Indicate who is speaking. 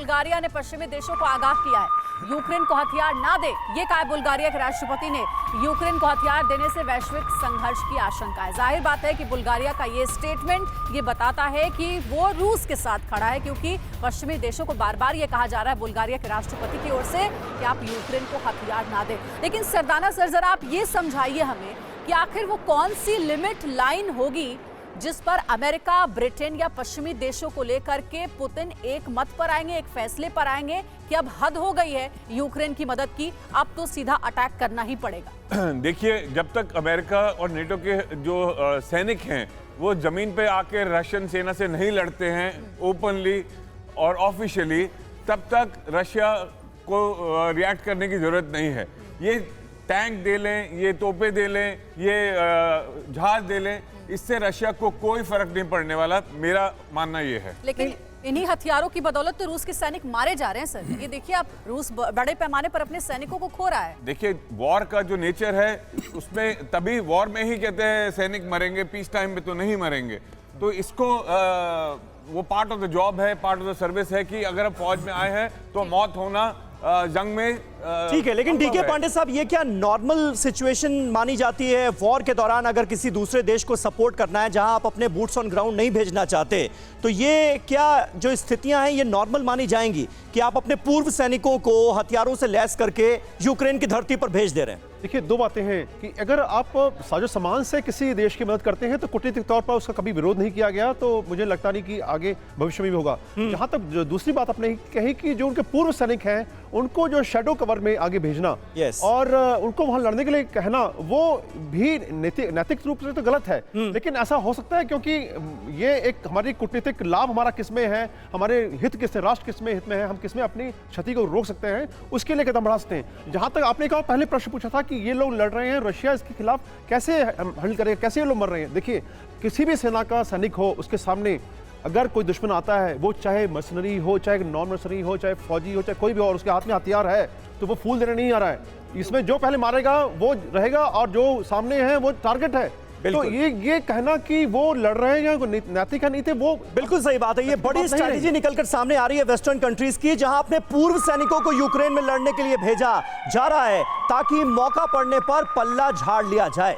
Speaker 1: Bulgaria ने पश्चिमी देशों को आगाह किया है यूक्रेन को हथियार ना दे। ये कहा बुल्गारिया के राष्ट्रपति ने। यूक्रेन को हथियार देने से वैश्विक संघर्ष की आशंका है। जाहिर बात है कि बुल्गारिया का ये स्टेटमेंट ये बताता है कि वो रूस के साथ खड़ा है, क्योंकि पश्चिमी देशों को बार बार ये कहा जा रहा है बुल्गारिया के राष्ट्रपति की ओर से कि आप यूक्रेन को हथियार ना दें। लेकिन सरदाना सर, जरा आप ये समझाइए हमें कि आखिर वो कौन सी लिमिट लाइन होगी जिस पर अमेरिका, ब्रिटेन या पश्चिमी देशों को लेकर के पुतिन एक मत पर आएंगे, एक फैसले पर आएंगे कि अब हद हो गई है यूक्रेन की मदद की, अब तो सीधा अटैक करना ही पड़ेगा।
Speaker 2: देखिए, जब तक अमेरिका और नेटो के जो सैनिक हैं वो जमीन पे आके रशियन सेना से नहीं लड़ते हैं ओपनली और ऑफिशियली, तब तक रशिया को रिएक्ट करने की जरूरत नहीं है। ये टैंक दे लें, ये तोपे दे लें, ये जहाज दे लें, इससे रशिया को कोई फर्क नहीं पड़ने वाला, मेरा मानना ये है।
Speaker 1: लेकिन इन्हीं हथियारों की बदौलत तो रूस के सैनिक मारे जा रहे हैं सर। ये देखिए, आप रूस बड़े पैमाने पर अपने सैनिकों को खो रहा है।
Speaker 2: देखिए, वॉर का जो नेचर है उसमें तभी वॉर में ही कहते हैं सैनिक मरेंगे, पीस टाइम में तो नहीं मरेंगे। तो इसको वो पार्ट ऑफ द जॉब है, पार्ट ऑफ द सर्विस है कि अगर आप फौज में आए हैं तो मौत होना जंग में
Speaker 3: ठीक है। लेकिन डीके पांडे साहब, ये क्या नॉर्मल सिचुएशन मानी जाती है वॉर के दौरान अगर किसी दूसरे देश को सपोर्ट करना है जहां आप अपने बूट्स ऑन ग्राउंड नहीं भेजना चाहते, तो ये क्या जो स्थितियां हैं ये नॉर्मल मानी जाएंगी कि आप अपने पूर्व सैनिकों को हथियारों से लैस करके यूक्रेन की धरती पर भेज दे रहे हैं?
Speaker 4: देखिए, दो बातें हैं कि अगर आप साजो सामान से किसी देश की मदद करते हैं तो कूटनीतिक तौर पर उसका कभी विरोध नहीं किया गया, तो मुझे लगता नहीं कि आगे भविष्य में भी होगा। जहां तक जो दूसरी बात आपने कही कि जो उनके पूर्व सैनिक हैं उनको जो शैडो कवर में आगे भेजना और उनको वहां लड़ने के लिए कहना, वो भी नैतिक रूप से तो गलत है। लेकिन ऐसा हो सकता है क्योंकि ये एक हमारी कूटनीतिक लाभ हमारा किसमें है, हमारे हित किसमें, राष्ट्र किसमें हित में है, हम किसमें अपनी क्षति को रोक सकते हैं, उसके लिए कदम बढ़ा सकते हैं। जहां तक आपने कहा, पहले प्रश्न पूछा था कि ये लोग लड़ रहे हैं, रशिया इसके खिलाफ कैसे हैंडल करेगा, कैसे ये लोग मर रहे हैं। देखिए, किसी भी सेना का सैनिक हो, उसके सामने अगर कोई दुश्मन आता है, वो चाहे मर्सनरी हो, चाहे नॉन मर्सनरी हो, चाहे फौजी हो, चाहे कोई भी, और उसके हाथ में हथियार है, तो वो फूल देने नहीं आ रहा है। इसमें जो पहले मारेगा वो रहेगा और जो सामने है वो टारगेट है। तो ये कहना कि वो लड़ रहे हैं या नैतिक है नहीं थे, वो
Speaker 3: बिल्कुल सही बात है। ये बड़ी स्ट्रैटेजी निकलकर सामने आ रही है वेस्टर्न कंट्रीज की, जहां अपने पूर्व सैनिकों को यूक्रेन में लड़ने के लिए भेजा जा रहा है ताकि मौका पड़ने पर पल्ला झाड़ लिया जाए।